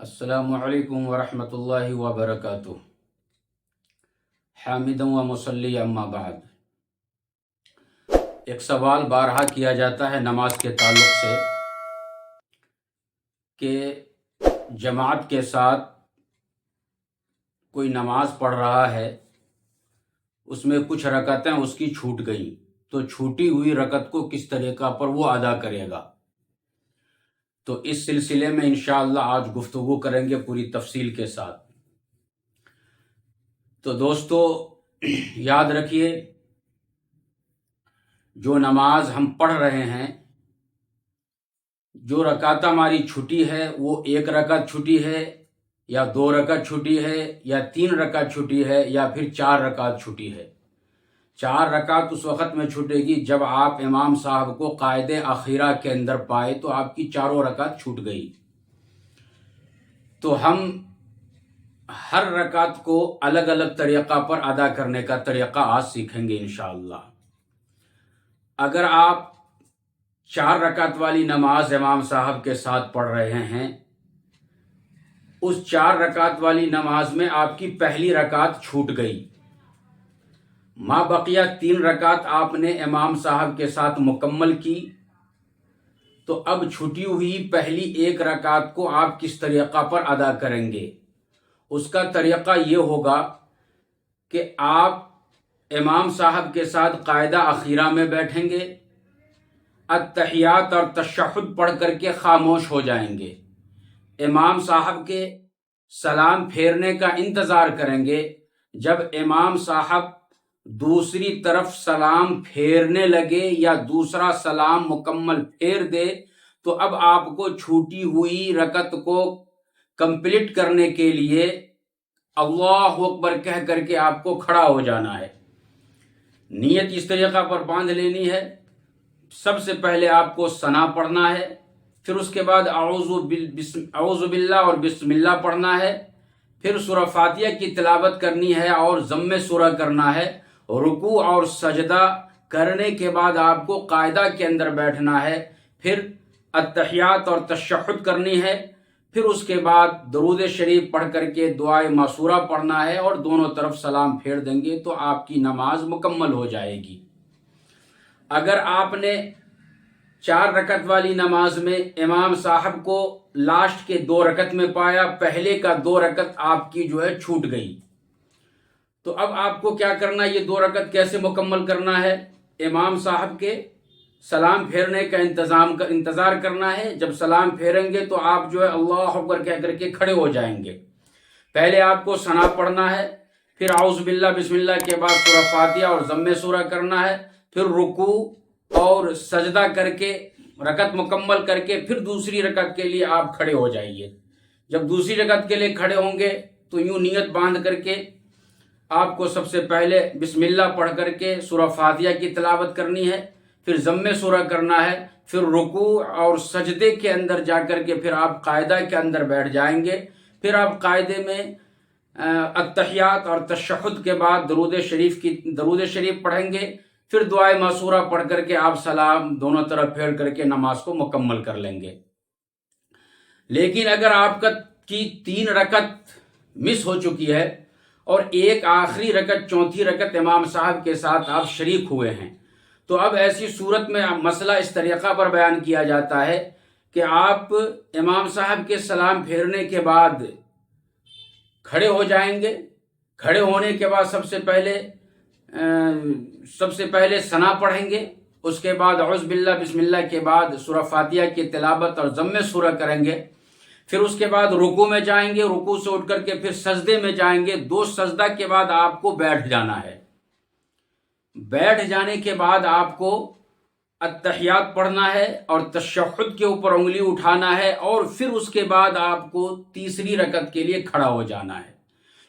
السلام علیکم ورحمۃ اللہ وبرکاتہ۔ حامدًا و مصلی اما بعد۔ ایک سوال بارہا کیا جاتا ہے نماز کے تعلق سے کہ جماعت کے ساتھ کوئی نماز پڑھ رہا ہے، اس میں کچھ رکعتیں اس کی چھوٹ گئیں، تو چھوٹی ہوئی رکعت کو کس طریقہ پر وہ ادا کرے گا؟ تو اس سلسلے میں انشاءاللہ آج گفتگو کریں گے پوری تفصیل کے ساتھ۔ تو دوستو یاد رکھیے، جو نماز ہم پڑھ رہے ہیں، جو رکعت ہماری چھٹی ہے وہ ایک رکعت چھٹی ہے یا دو رکعت چھٹی ہے یا تین رکعت چھٹی ہے یا پھر چار رکعت چھٹی ہے۔ چار رکعت اس وقت میں چھوٹے گی جب آپ امام صاحب کو قاعدے اخیرہ کے اندر پائے تو آپ کی چاروں رکعت چھوٹ گئی۔ تو ہم ہر رکعت کو الگ الگ طریقہ پر ادا کرنے کا طریقہ آج سیکھیں گے انشاءاللہ۔ اگر آپ چار رکعت والی نماز امام صاحب کے ساتھ پڑھ رہے ہیں، اس چار رکعت والی نماز میں آپ کی پہلی رکعت چھوٹ گئی، ما بقیہ تین رکعت آپ نے امام صاحب کے ساتھ مکمل کی، تو اب چھٹی ہوئی پہلی ایک رکعت کو آپ کس طریقہ پر ادا کریں گے؟ اس کا طریقہ یہ ہوگا کہ آپ امام صاحب کے ساتھ قاعدہ اخیرہ میں بیٹھیں گے، التحیات اور تشہد پڑھ کر کے خاموش ہو جائیں گے، امام صاحب کے سلام پھیرنے کا انتظار کریں گے۔ جب امام صاحب دوسری طرف سلام پھیرنے لگے یا دوسرا سلام مکمل پھیر دے تو اب آپ کو چھوٹی ہوئی رکعت کو کمپلیٹ کرنے کے لیے اللہ اکبر کہہ کر کے آپ کو کھڑا ہو جانا ہے۔ نیت اس طریقہ پر باندھ لینی ہے، سب سے پہلے آپ کو ثنا پڑھنا ہے، پھر اس کے بعد اعوذ باللہ اور بسم اللہ پڑھنا ہے، پھر سورہ فاتحہ کی تلاوت کرنی ہے اور ضم سورہ کرنا ہے۔ رکوع اور سجدہ کرنے کے بعد آپ کو قاعدہ کے اندر بیٹھنا ہے، پھر التحیات اور تشہد کرنی ہے، پھر اس کے بعد درود شریف پڑھ کر کے دعائے معصورہ پڑھنا ہے اور دونوں طرف سلام پھیر دیں گے تو آپ کی نماز مکمل ہو جائے گی۔ اگر آپ نے چار رکعت والی نماز میں امام صاحب کو لاسٹ کے دو رکعت میں پایا، پہلے کا دو رکعت آپ کی چھوٹ گئی، تو اب آپ کو کیا کرنا، یہ دو رکعت کیسے مکمل کرنا ہے؟ امام صاحب کے سلام پھیرنے کا انتظار کرنا ہے۔ جب سلام پھیریں گے تو آپ اللہ اکبر کہہ کر کے کھڑے ہو جائیں گے۔ پہلے آپ کو ثنا پڑھنا ہے، پھر اعوذ باللہ بسم اللہ کے بعد سورہ فاتحہ اور ضم سورہ کرنا ہے، پھر رکوع اور سجدہ کر کے رکعت مکمل کر کے پھر دوسری رکعت کے لیے آپ کھڑے ہو جائیے۔ جب دوسری رکعت کے لیے کھڑے ہوں گے تو یوں نیت باندھ کر کے آپ کو سب سے پہلے بسم اللہ پڑھ کر کے سورہ فاتحہ کی تلاوت کرنی ہے، پھر ضم سورہ کرنا ہے، پھر رکوع اور سجدے کے اندر جا کر کے پھر آپ قاعدہ کے اندر بیٹھ جائیں گے۔ پھر آپ قاعدے میں التحیات اور تشہد کے بعد درود شریف پڑھیں گے، پھر دعائے معصورہ پڑھ کر کے آپ سلام دونوں طرف پھیر کر کے نماز کو مکمل کر لیں گے۔ لیکن اگر آپ کی تین رکعت مس ہو چکی ہے اور ایک آخری رکعت چوتھی رکعت امام صاحب کے ساتھ آپ شریک ہوئے ہیں، تو اب ایسی صورت میں مسئلہ اس طریقہ پر بیان کیا جاتا ہے کہ آپ امام صاحب کے سلام پھیرنے کے بعد کھڑے ہو جائیں گے۔ کھڑے ہونے کے بعد سب سے پہلے ثنا پڑھیں گے، اس کے بعد اعوذ باللہ بسم اللہ کے بعد سورہ فاتحہ کی تلاوت اور ضم سورہ کریں گے، پھر اس کے بعد رکوع میں جائیں گے، رکوع سے اٹھ کر کے پھر سجدے میں جائیں گے، دو سجدہ کے بعد آپ کو بیٹھ جانا ہے۔ بیٹھ جانے کے بعد آپ کو التحیات پڑھنا ہے اور تشہد کے اوپر انگلی اٹھانا ہے اور پھر اس کے بعد آپ کو تیسری رکعت کے لیے کھڑا ہو جانا ہے۔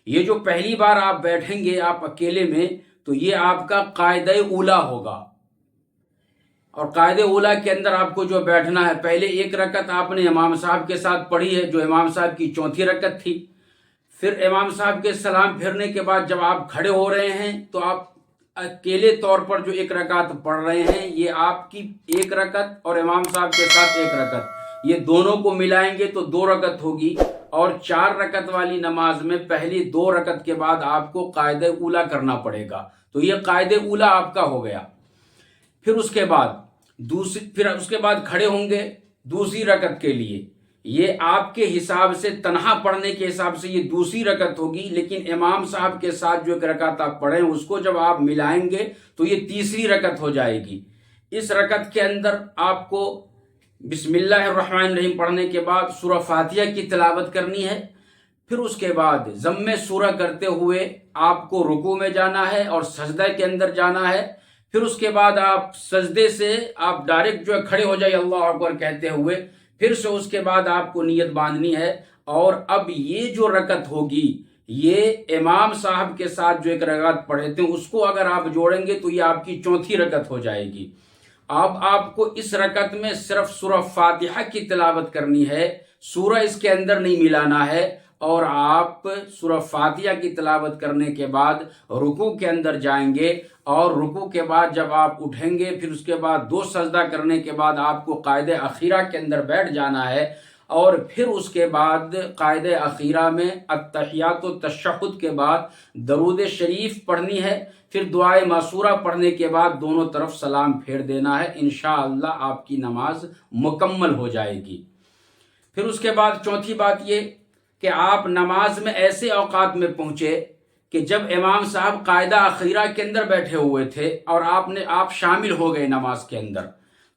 یہ جو پہلی بار آپ بیٹھیں گے آپ اکیلے میں، تو یہ آپ کا قاعدہ اولا ہوگا، اور قاعدہ اولا کے اندر آپ کو بیٹھنا ہے، پہلے ایک رکعت آپ نے امام صاحب کے ساتھ پڑھی ہے جو امام صاحب کی چوتھی رکعت تھی، پھر امام صاحب کے سلام پھیرنے کے بعد جب آپ کھڑے ہو رہے ہیں تو آپ اکیلے طور پر جو ایک رکعت پڑھ رہے ہیں یہ آپ کی ایک رکعت اور امام صاحب کے ساتھ ایک رکعت، یہ دونوں کو ملائیں گے تو دو رکعت ہوگی، اور 4 رکعت والی نماز میں پہلی 2 رکعت کے بعد آپ کو قاعدہ اولا کرنا پڑے گا، تو یہ قاعدہ اولا آپ کا ہو گیا۔ پھر اس کے بعد کھڑے ہوں گے دوسری رکعت کے لیے، یہ آپ کے حساب سے تنہا پڑھنے کے حساب سے یہ دوسری رکعت ہوگی، لیکن امام صاحب کے ساتھ جو ایک رکعت آپ پڑھیں اس کو جب آپ ملائیں گے تو یہ تیسری رکعت ہو جائے گی۔ اس رکعت کے اندر آپ کو بسم اللہ الرحمن الرحیم پڑھنے کے بعد سورہ فاتحہ کی تلاوت کرنی ہے۔ پھر اس کے بعد ضم سورہ کرتے ہوئے آپ کو رکوع میں جانا ہے اور سجدہ کے اندر جانا ہے۔ پھر اس کے بعد آپ سجدے سے آپ ڈائریکٹ جو ہے کھڑے ہو جائے اللہ اکبر کہتے ہوئے، پھر سے اس کے بعد آپ کو نیت باندھنی ہے۔ اور اب یہ جو رکعت ہوگی یہ امام صاحب کے ساتھ جو ایک رکعت پڑھے تھے اس کو اگر آپ جوڑیں گے تو یہ آپ کی چوتھی رکعت ہو جائے گی۔ اب آپ کو اس رکعت میں صرف سورہ فاتحہ کی تلاوت کرنی ہے، سورہ اس کے اندر نہیں ملانا ہے، اور آپ سورہ فاتحہ کی تلاوت کرنے کے بعد رکوع کے اندر جائیں گے، اور رکوع کے بعد جب آپ اٹھیں گے پھر اس کے بعد 2 سجدہ کرنے کے بعد آپ کو قاعدہ اخیرہ کے اندر بیٹھ جانا ہے، اور پھر اس کے بعد قاعدہ اخیرہ میں التحیات و تشہد کے بعد درود شریف پڑھنی ہے، پھر دعائے معصورہ پڑھنے کے بعد دونوں طرف سلام پھیر دینا ہے، انشاءاللہ آپ کی نماز مکمل ہو جائے گی۔ پھر اس کے بعد چوتھی بات یہ کہ آپ نماز میں ایسے اوقات میں پہنچے کہ جب امام صاحب قاعدہ اخیرہ کے اندر بیٹھے ہوئے تھے اور آپ شامل ہو گئے نماز کے اندر،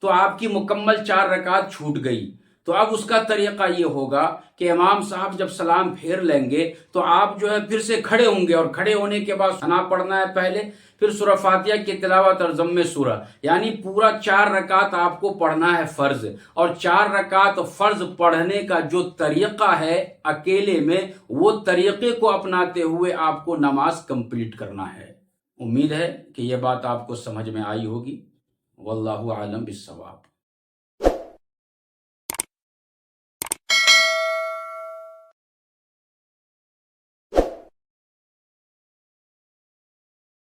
تو آپ کی مکمل 4 رکعت چھوٹ گئی۔ تو اب اس کا طریقہ یہ ہوگا کہ امام صاحب جب سلام پھیر لیں گے تو آپ جو ہے پھر سے کھڑے ہوں گے، اور کھڑے ہونے کے بعد ثنا پڑھنا ہے پہلے، پھر سورہ فاتحہ کی تلاوت اور ضم سورہ، یعنی پورا 4 رکعت آپ کو پڑھنا ہے فرض۔ اور 4 رکعت فرض پڑھنے کا جو طریقہ ہے اکیلے میں، وہ طریقے کو اپناتے ہوئے آپ کو نماز کمپلیٹ کرنا ہے۔ امید ہے کہ یہ بات آپ کو سمجھ میں آئی ہوگی۔ واللہ اعلم بالصواب۔